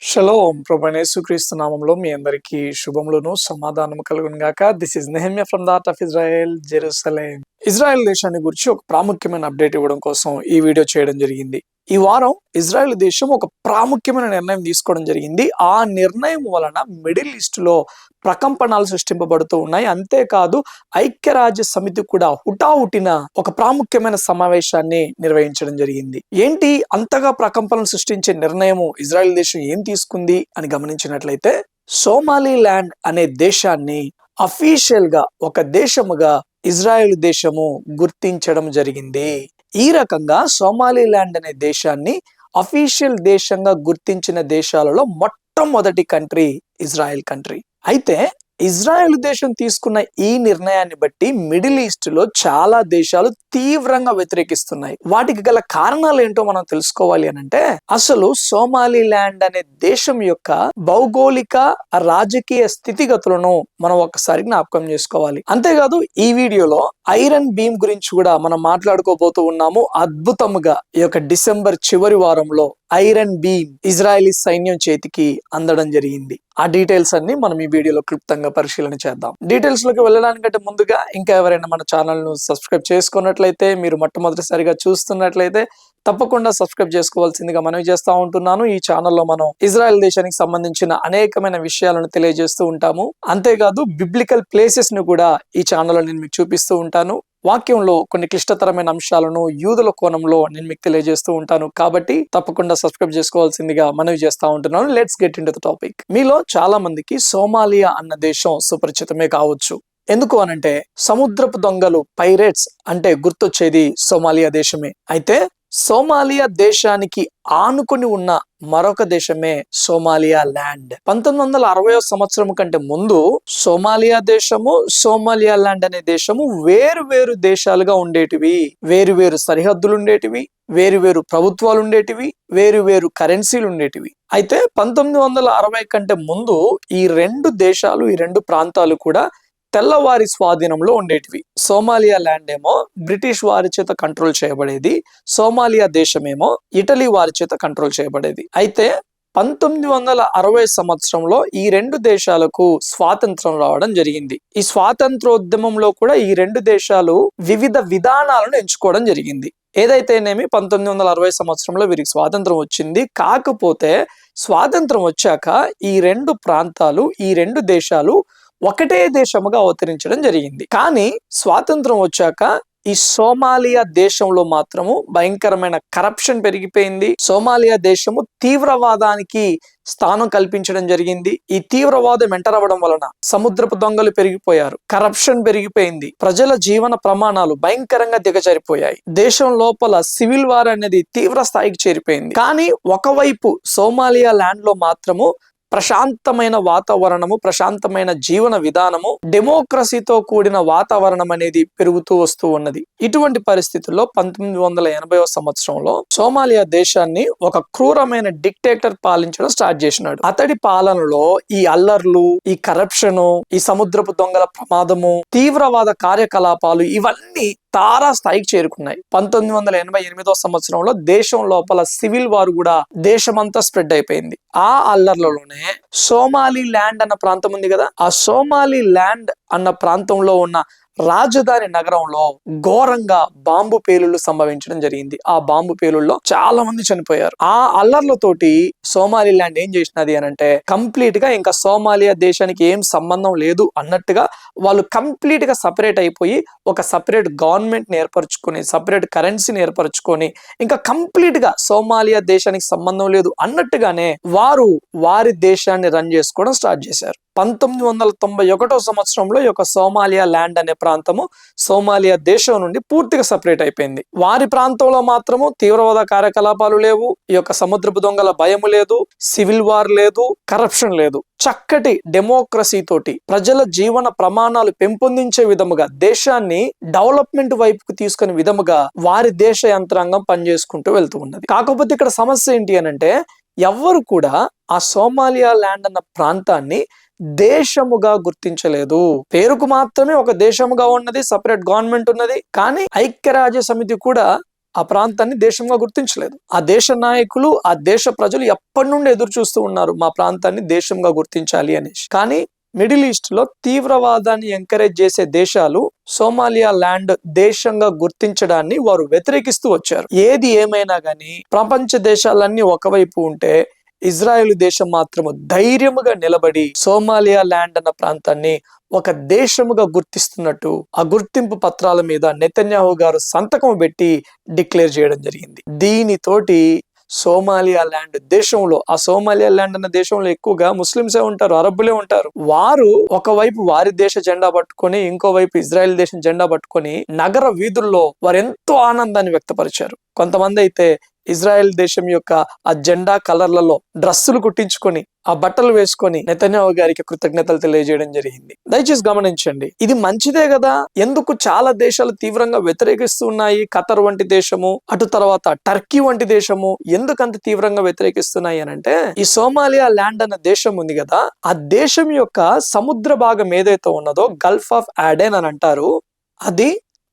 Shalom ప్రభువైన యేసుక్రీస్తు నామములో మీ అందరికీ శుభములను సమాధానము కలుగును గాక. This is Nehemiah from the heart of Israel, Jerusalem. Israel దేశాన్ని గురించి ఒక ప్రాముఖ్యమైన అప్డేట్ ఇవ్వడం కోసం ఈ వీడియో చేయడం జరిగింది. ఈ వారం ఇజ్రాయెల్ దేశం ఒక ప్రాముఖ్యమైన నిర్ణయం తీసుకోవడం జరిగింది. ఆ నిర్ణయం వలన మిడిల్ ఈస్ట్ లో ప్రకంపనలు సృష్టింపబడుతూ ఉన్నాయి. అంతేకాదు ఐక్యరాజ్య సమితి కూడా హుటాహుటిన ఒక ప్రాముఖ్యమైన సమావేశాన్ని నిర్వహించడం జరిగింది. ఏంటి అంతగా ప్రకంపనలు సృష్టించే నిర్ణయము ఇజ్రాయెల్ దేశం ఏం తీసుకుంది అని గమనించినట్లయితే, సోమాలిలాండ్ అనే దేశాన్ని అఫీషియల్ గా ఒక దేశముగా ఇజ్రాయెల్ దేశము గుర్తించడం జరిగింది. ఈ రకంగా సోమాలిలాండ్ అనే దేశాన్ని అఫీషియల్ దేశంగా గుర్తించిన దేశాలలో మొట్టమొదటి కంట్రీ ఇజ్రాయెల్ కంట్రీ. అయితే ఇజ్రాయెల్ దేశం తీసుకున్న ఈ నిర్ణయాన్ని బట్టి మిడిల్ ఈస్ట్ లో చాలా దేశాలు తీవ్రంగా వ్యతిరేకిస్తున్నాయి. వాటికి గల కారణాలు ఏంటో మనం తెలుసుకోవాలి అనంటే, అసలు సోమాలిలాండ్ అనే దేశం యొక్క భౌగోళిక రాజకీయ స్థితిగతులను మనం ఒకసారి జ్ఞాపకం చేసుకోవాలి. అంతేకాదు ఈ వీడియోలో ఐరన్ బీమ్ గురించి కూడా మనం మాట్లాడుకోబోతూ ఉన్నాము. అద్భుతముగా ఈ యొక్క డిసెంబర్ చివరి వారంలో ఐరన్ బీమ్ ఇజ్రాయలీ సైన్యం చేతికి అందడం జరిగింది. ఆ డీటెయిల్స్ అన్ని మనం ఈ వీడియోలో క్లుప్తంగా పరిశీలన చేద్దాం. డీటెయిల్స్ లోకి వెళ్ళడానికంటే ముందుగా ఇంకా ఎవరైనా మన ఛానల్ ను సబ్స్క్రైబ్ చేసుకున్నట్లయితే, మీరు మొట్టమొదటిసారిగా చూస్తున్నట్లయితే తప్పకుండా సబ్స్క్రైబ్ చేసుకోవాల్సిందిగా మనవి చేస్తా ఉంటున్నాను. ఈ ఛానల్లో మనం ఇజ్రాయెల్ దేశానికి సంబంధించిన అనేకమైన విషయాలను తెలియజేస్తూ ఉంటాము. అంతేకాదు బిబ్లికల్ ప్లేసెస్ ను కూడా ఈ ఛానల్లో నేను మీకు చూపిస్తూ ఉంటాను. వాక్యంలో కొన్ని క్లిష్టతరమైన అంశాలను యూదుల కోణంలో నేను మీకు తెలియజేస్తూ ఉంటాను. కాబట్టి తప్పకుండా సబ్స్క్రైబ్ చేసుకోవాల్సిందిగా మనవి చేస్తా ఉంటున్నాను. Let's get into the topic. మీలో చాలా మందికి సోమాలియా అన్న దేశం సుపరిచితమే కావచ్చు. ఎందుకు అనంటే, సముద్రపు దొంగలు పైరేట్స్ అంటే గుర్తొచ్చేది సోమాలియా దేశమే. అయితే సోమాలియా దేశానికి ఆనుకుని ఉన్న మరొక దేశమే సోమాలియా ల్యాండ్. 1960వ సంవత్సరం కంటే ముందు సోమాలియా దేశము, సోమాలియా ల్యాండ్ అనే దేశము వేరు వేరు దేశాలుగా ఉండేటివి. వేరు వేరు సరిహద్దులు ఉండేటివి, వేరు వేరు ప్రభుత్వాలు ఉండేటివి, వేరు వేరు కరెన్సీలు ఉండేటివి. అయితే 1960 కంటే ముందు ఈ రెండు దేశాలు, ఈ రెండు ప్రాంతాలు కూడా తెల్లవారి స్వాధీనంలో ఉండేటివి. సోమాలియా ల్యాండ్ ఏమో బ్రిటిష్ వారి చేత కంట్రోల్ చేయబడేది, సోమాలియా దేశమేమో ఇటలీ వారి చేత కంట్రోల్ చేయబడేది. అయితే 1960 సంవత్సరంలో ఈ రెండు దేశాలకు స్వాతంత్రం రావడం జరిగింది. ఈ స్వాతంత్రోద్యమంలో కూడా ఈ రెండు దేశాలు వివిధ విధానాలను ఎంచుకోవడం జరిగింది. ఏదైతేనేమి 1960 సంవత్సరంలో వీరికి స్వాతంత్రం వచ్చింది. కాకపోతే స్వాతంత్రం వచ్చాక ఈ రెండు ప్రాంతాలు, ఈ రెండు దేశాలు ఒకటే దేశముగా అవతరించడం జరిగింది. కానీ స్వాతంత్రం వచ్చాక ఈ సోమాలియా దేశంలో మాత్రము భయంకరమైన కరప్షన్ పెరిగిపోయింది. సోమాలియా దేశము తీవ్రవాదానికి స్థానం కల్పించడం జరిగింది. ఈ తీవ్రవాదం ఎంటరవడం వలన సముద్రపు దొంగలు పెరిగిపోయారు, కరప్షన్ పెరిగిపోయింది, ప్రజల జీవన ప్రమాణాలు భయంకరంగా దిగజారిపోయాయి. దేశం లోపల సివిల్ వార్ అనేది తీవ్ర స్థాయికి చేరిపోయింది. కానీ ఒకవైపు సోమాలియా ల్యాండ్ లో మాత్రము ప్రశాంతమైన వాతావరణము, ప్రశాంతమైన జీవన విధానము, డెమోక్రసీతో కూడిన వాతావరణం అనేది పెరుగుతూ వస్తూ ఉన్నది. ఇటువంటి పరిస్థితుల్లో 1980వ సంవత్సరంలో సోమాలియా దేశాన్ని ఒక క్రూరమైన డిక్టేటర్ పాలించడం స్టార్ట్ చేసినాడు. అతడి పాలనలో ఈ అల్లర్లు, ఈ కరప్షను, ఈ సముద్రపు దొంగల ప్రమాదము, తీవ్రవాద కార్యకలాపాలు ఇవన్నీ తారా స్థాయికి చేరుకున్నాయి. 1988వ సంవత్సరంలో దేశం లోపల సివిల్ వార్ కూడా దేశమంతా స్ప్రెడ్ అయిపోయింది. ఆ అల్లర్లలోనే సోమాలి ల్యాండ్ అన్న ప్రాంతం ఉంది కదా, ఆ సోమాలి ల్యాండ్ అన్న ప్రాంతంలో ఉన్న రాజధాని నగరంలో ఘోరంగా బాంబు పేలుళ్లు సంభవించడం జరిగింది. ఆ బాంబు పేలుల్లో చాలా మంది చనిపోయారు. ఆ అల్లర్లతోటి సోమాలిలాండ్ ఏం చేసినది అనంటే, కంప్లీట్ గా ఇంకా సోమాలియా దేశానికి ఏం సంబంధం లేదు అన్నట్టుగా వాళ్ళు కంప్లీట్ గా సపరేట్ అయిపోయి ఒక సపరేట్ గవర్నమెంట్ ని ఏర్పరచుకొని, సపరేట్ కరెన్సీని ఏర్పరచుకొని, ఇంకా కంప్లీట్ గా సోమాలియా దేశానికి సంబంధం లేదు అన్నట్టుగానే వారి దేశాన్ని రన్ చేసుకోవడం స్టార్ట్ చేశారు. 1991వ సంవత్సరంలో ఈ యొక్క సోమాలియా ల్యాండ్ అనే ప్రాంతము సోమాలియా దేశం నుండి పూర్తిగా సపరేట్ అయిపోయింది. వారి ప్రాంతంలో మాత్రము తీవ్రవాద కార్యకలాపాలు లేవు, ఈ యొక్క సముద్రపు దొంగల భయము లేదు, సివిల్ వార్ లేదు, కరప్షన్ లేదు. చక్కటి డెమోక్రసీ తోటి ప్రజల జీవన ప్రమాణాలు పెంపొందించే విధముగా, దేశాన్ని డెవలప్మెంట్ వైపుకు తీసుకునే విధముగా వారి దేశ యంత్రాంగం పనిచేసుకుంటూ వెళ్తూ ఉన్నది. కాకపోతే ఇక్కడ సమస్య ఏంటి అనంటే, ఎవ్వరు కూడా ఆ సోమాలియా ల్యాండ్ అన్న ప్రాంతాన్ని దేశముగా గుర్తించలేదు. పేరుకు మాత్రమే ఒక దేశముగా ఉన్నది, సపరేట్ గవర్నమెంట్ ఉన్నది. కానీ ఐక్యరాజ్య సమితి కూడా ఆ ప్రాంతాన్ని దేశంగా గుర్తించలేదు. ఆ దేశ నాయకులు, ఆ దేశ ప్రజలు ఎప్పటి నుండి ఎదురు చూస్తూ ఉన్నారు మా ప్రాంతాన్ని దేశంగా గుర్తించాలి అనేసి. కానీ మిడిల్ ఈస్ట్ లో తీవ్రవాదాన్ని ఎంకరేజ్ చేసే దేశాలు సోమాలియా ల్యాండ్ దేశంగా గుర్తించడాన్ని వారు వ్యతిరేకిస్తూ వచ్చారు. ఏది ఏమైనా గానీ ప్రపంచ దేశాలన్నీ ఒకవైపు ఉంటే ఇజ్రాయెల్ దేశం మాత్రము ధైర్యముగా నిలబడి సోమాలియా ల్యాండ్ అన్న ప్రాంతాన్ని ఒక దేశముగా గుర్తిస్తున్నట్టు ఆ గుర్తింపు పత్రాల మీద నెతన్యాహు గారు సంతకం పెట్టి డిక్లేర్ చేయడం జరిగింది. దీనితోటి సోమాలియా ల్యాండ్ దేశంలో, ఆ సోమాలియా ల్యాండ్ అన్న దేశంలో ఎక్కువగా ముస్లింసే ఉంటారు, అరబ్బులే ఉంటారు. వారు ఒకవైపు వారి దేశ జెండా పట్టుకొని ఇంకోవైపు ఇజ్రాయెల్ దేశం జెండా పట్టుకొని నగర వీధుల్లో వారు ఎంతో ఆనందాన్ని వ్యక్తపరిచారు. కొంతమంది అయితే ఇజ్రాయెల్ దేశం యొక్క ఆ జెండా కలర్లలో డ్రస్సులు కుట్టించుకొని ఆ బట్టలు వేసుకొని నెతన్యాహు గారికి కృతజ్ఞతలు తెలియజేయడం జరిగింది. దయచేసి గమనించండి, ఇది మంచిదే కదా. ఎందుకు చాలా దేశాలు తీవ్రంగా వ్యతిరేకిస్తున్నాయి? ఖతర్ వంటి దేశము, అటు తర్వాత టర్కీ వంటి దేశము ఎందుకంత తీవ్రంగా వ్యతిరేకిస్తున్నాయి అని అంటే, ఈ సోమాలియా ల్యాండ్ అన్న దేశం ఉంది కదా, ఆ దేశం యొక్క సముద్ర భాగం ఏదైతే ఉన్నదో గల్ఫ్ ఆఫ్ ఆడెన్ అని అంటారు, అది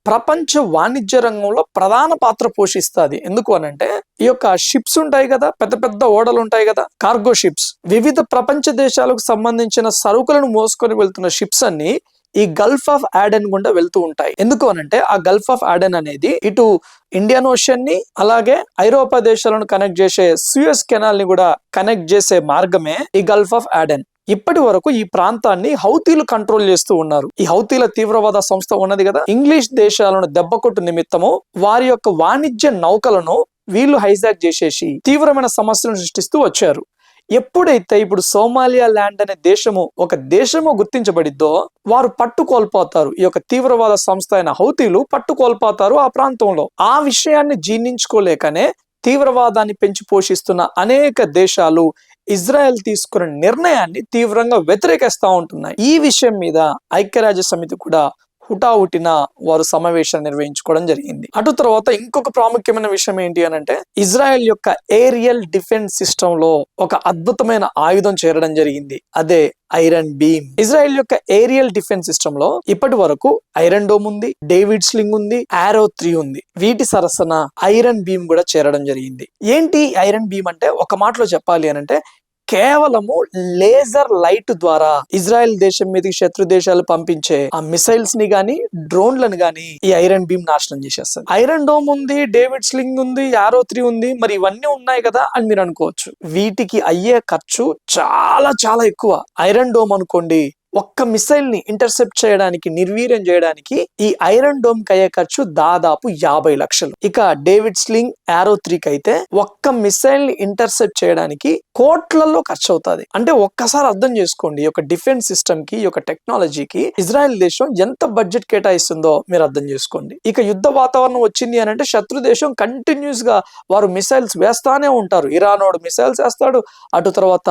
ప్రపంచ వాణిజ్య రంగంలో ప్రధాన పాత్ర పోషిస్తుంది. ఎందుకు అనంటే ఈ యొక్క షిప్స్ ఉంటాయి కదా, పెద్ద పెద్ద ఓడలు ఉంటాయి కదా, కార్గో షిప్స్, వివిధ ప్రపంచ దేశాలకు సంబంధించిన సరుకులను మోసుకొని వెళ్తున్న షిప్స్ అన్ని ఈ గల్ఫ్ ఆఫ్ ఆడెన్ గుండా వెళ్తూ ఉంటాయి. ఎందుకు అనంటే ఆ గల్ఫ్ ఆఫ్ ఆడెన్ అనేది ఇటు ఇండియన్ ఓషన్ ని అలాగే ఐరోపా దేశాలను కనెక్ట్ చేసే సూయజ్ కెనాల్ ని కూడా కనెక్ట్ చేసే మార్గమే ఈ గల్ఫ్ ఆఫ్ ఆడెన్. ఇప్పటి వరకు ఈ ప్రాంతాన్ని హౌతీలు కంట్రోల్ చేస్తూ ఉన్నారు. ఈ హౌతీల తీవ్రవాద సంస్థ ఉన్నది కదా, ఇంగ్లీష్ దేశాలను దెబ్బకొట్టు నిమిత్తము వారి యొక్క వాణిజ్య నౌకలను వీళ్ళు హైజాక్ చేసేసి తీవ్రమైన సమస్యలను సృష్టిస్తూ వచ్చారు. ఎప్పుడైతే ఇప్పుడు సోమాలియా ల్యాండ్ అనే దేశము ఒక దేశము గుర్తించబడిద్దో వారు పట్టు కోల్పోతారు. ఈ యొక్క తీవ్రవాద సంస్థ అయిన హౌతీలు పట్టు కోల్పోతారు ఆ ప్రాంతంలో. ఆ విషయాన్ని జీర్ణించుకోలేకనే తీవ్రవాదాన్ని పెంచి పోషిస్తున్న అనేక దేశాలు ఇజ్రాయెల్ తీసుకున్న నిర్ణయాన్ని తీవ్రంగా వ్యతిరేకిస్తా ఉంటున్నాయి. ఈ విషయం మీద ఐక్యరాజ్య సమితి కూడా హుటాహుటిన వారు సమావేశాన్ని నిర్వహించుకోవడం జరిగింది. అటు తర్వాత ఇంకొక ప్రాముఖ్యమైన విషయం ఏంటి అని అంటే, ఇజ్రాయెల్ యొక్క ఏరియల్ డిఫెన్స్ సిస్టమ్ లో ఒక అద్భుతమైన ఆయుధం చేరడం జరిగింది. అదే ఐరన్ బీమ్. ఇజ్రాయెల్ యొక్క ఏరియల్ డిఫెన్స్ సిస్టమ్ లో ఇప్పటి వరకు ఐరన్ డోమ్ ఉంది, డేవిడ్ స్లింగ్ ఉంది, ఆరో 3 ఉంది. వీటి సరసన ఐరన్ బీమ్ కూడా చేరడం జరిగింది. ఏంటి ఐరన్ బీమ్ అంటే, ఒక మాటలో చెప్పాలి అని అంటే, కేవలము లేజర్ లైట్ ద్వారా ఇజ్రాయెల్ దేశం మీదకి శత్రు దేశాలు పంపించే ఆ మిసైల్స్ ని గాని డ్రోన్లను గాని ఈ ఐరన్ బీమ్ నాశనం చేసేస్తుంది. ఐరన్ డోమ్ ఉంది, డేవిడ్ స్లింగ్ ఉంది, ఆరో 3 ఉంది, మరి ఇవన్నీ ఉన్నాయి కదా అని మీరు అనుకోవచ్చు. వీటికి అయ్యే ఖర్చు చాలా చాలా ఎక్కువ. ఐరన్ డోమ్ అనుకోండి, ఒక్క మిసైల్ ని ఇంటర్సెప్ట్ చేయడానికి, నిర్వీర్యం చేయడానికి ఈ ఐరన్ డోమ్ కి అయ్యే ఖర్చు దాదాపు 50 లక్షలు. ఇక డేవిడ్ స్లింగ్ ఆరో 3 కి అయితే ఒక్క మిసైల్ ని ఇంటర్సెప్ట్ చేయడానికి కోట్లలో ఖర్చు అవుతుంది. అంటే ఒక్కసారి అర్థం చేసుకోండి, ఈ యొక్క డిఫెన్స్ సిస్టమ్ కి, ఈ యొక్క టెక్నాలజీకి ఇజ్రాయెల్ దేశం ఎంత బడ్జెట్ కేటాయిస్తుందో మీరు అర్థం చేసుకోండి. ఇక యుద్ధ వాతావరణం వచ్చింది అని అంటే శత్రు దేశం కంటిన్యూస్ గా వారు మిసైల్స్ వేస్తానే ఉంటారు. ఇరానోడు మిసైల్స్ వేస్తాడు, అటు తర్వాత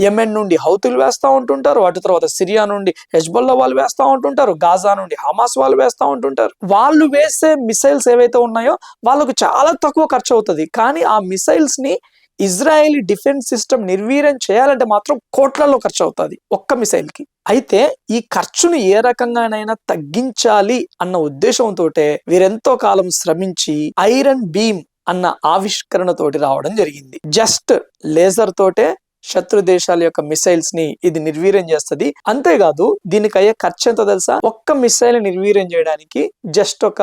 యెమెన్ నుండి హౌతులు వేస్తా ఉంటుంటారు, అటు తర్వాత సిరియా నుండి హెజ్బొల్లా వాళ్ళు వేస్తా ఉంటుంటారు, గాజా నుండి హమాస్ వాళ్ళు వేస్తా ఉంటుంటారు. వాళ్ళు వేసే మిసైల్స్ ఏవైతే ఉన్నాయో వాళ్ళకు చాలా తక్కువ ఖర్చు అవుతుంది. కానీ ఆ మిసైల్స్ ని ఇజ్రాయెలీ డిఫెన్స్ సిస్టమ్ నిర్వీర్యం చేయాలంటే మాత్రం కోట్లలో ఖర్చు అవుతుంది ఒక్క మిసైల్ కి. అయితే ఈ ఖర్చును ఏ రకంగానైనా తగ్గించాలి అన్న ఉద్దేశంతో వీరెంతో కాలం శ్రమించి ఐరన్ బీమ్ అన్న ఆవిష్కరణతోటి రావడం జరిగింది. జస్ట్ లేజర్ తోటే శత్రు దేశాల యొక్క మిసైల్స్ ని ఇది నిర్వీర్యం చేస్తుంది. అంతేకాదు దీనికి అయ్యే ఖర్చు ఎంత తెలుసా? ఒక్క మిసైల్ నిర్వీర్యం చేయడానికి జస్ట్ ఒక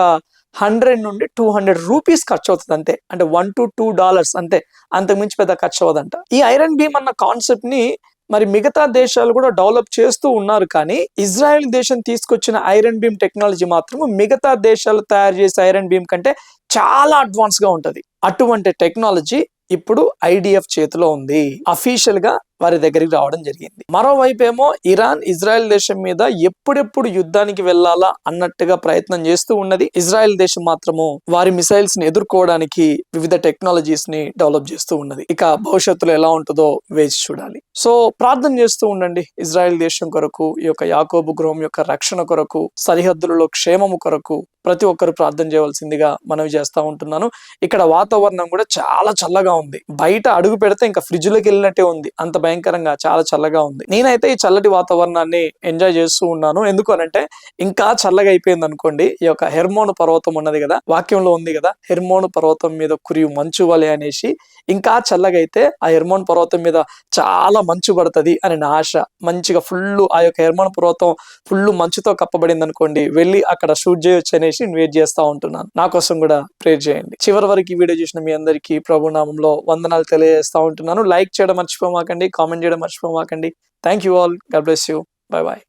100 నుండి 200 రూపీస్ ఖర్చు అవుతుంది అంతే. అంటే $1 to $2 అంతే, అంతకుమించి పెద్ద ఖర్చు అవ్వదంట. ఈ ఐరన్ బీమ్ అన్న కాన్సెప్ట్ ని మరి మిగతా దేశాలు కూడా డెవలప్ చేస్తూ ఉన్నారు. కానీ ఇజ్రాయెల్ దేశం తీసుకొచ్చిన ఐరన్ బీమ్ టెక్నాలజీ మాత్రం మిగతా దేశాలు తయారు చేసే ఐరన్ బీమ్ కంటే చాలా అడ్వాన్స్ గా ఉంటది. అటువంటి టెక్నాలజీ ఇప్పుడు ఐడిఎఫ్ చేతిలో ఉంది. అఫీషియల్ గా వారి దగ్గరికి రావడం జరిగింది. మరోవైపు ఏమో ఇరాన్ ఇజ్రాయెల్ దేశం మీద ఎప్పుడెప్పుడు యుద్ధానికి వెళ్లాలా అన్నట్టుగా ప్రయత్నం చేస్తూ ఉన్నది. ఇజ్రాయెల్ దేశం మాత్రము వారి మిసైల్స్ ని ఎదుర్కోవడానికి వివిధ టెక్నాలజీస్ ని డెవలప్ చేస్తూ ఉన్నది. ఇక భవిష్యత్తులో ఎలా ఉంటుందో వేచి చూడాలి. సో ప్రార్థన చేస్తూ ఉండండి ఇజ్రాయెల్ దేశం కొరకు, ఈ యొక్క యాకోబు గృహం యొక్క రక్షణ కొరకు, సరిహద్దులలో క్షేమము కొరకు ప్రతి ఒక్కరు ప్రార్థన చేయవలసిందిగా మనవి చేస్తా ఉంటున్నాను. ఇక్కడ వాతావరణం కూడా చాలా చల్లగా ఉంది. బయట అడుగు పెడితే ఇంకా ఫ్రిడ్జ్ లోకి వెళ్ళినట్టే ఉంది. అంత భయంకరంగా చాలా చల్లగా ఉంది. నేనైతే ఈ చల్లటి వాతావరణాన్ని ఎంజాయ్ చేస్తూ ఉన్నాను. ఎందుకు అనంటే ఇంకా చల్లగా అయిపోయింది అనుకోండి, ఈ యొక్క హెర్మోన్ పర్వతం ఉన్నది కదా, వాక్యంలో ఉంది కదా, హెర్మోన్ పర్వతం మీద కురియు మంచు వలె అనేసి, ఇంకా చల్లగా అయితే ఆ హెర్మోన్ పర్వతం మీద చాలా మంచు పడుతుంది అని నా ఆశ. మంచిగా ఫుల్ ఆ యొక్క హెర్మోన్ పర్వతం ఫుల్ మంచుతో కప్పబడింది అనుకోండి, వెళ్ళి అక్కడ షూట్ చేయొచ్చు అనేసి నేను వెయిట్ చేస్తా ఉంటున్నాను. నా కోసం కూడా ప్రేర్ చేయండి. చివరి వరకు ఈ వీడియో చూసిన మీ అందరికీ ప్రభు నామంలో వందనాలు తెలియజేస్తా ఉంటున్నాను. లైక్ చేయడం మర్చిపోమాకండి, కామెంట్ చేయడం మర్చిపోమాకండి. Thank you all. God bless you. Bye bye.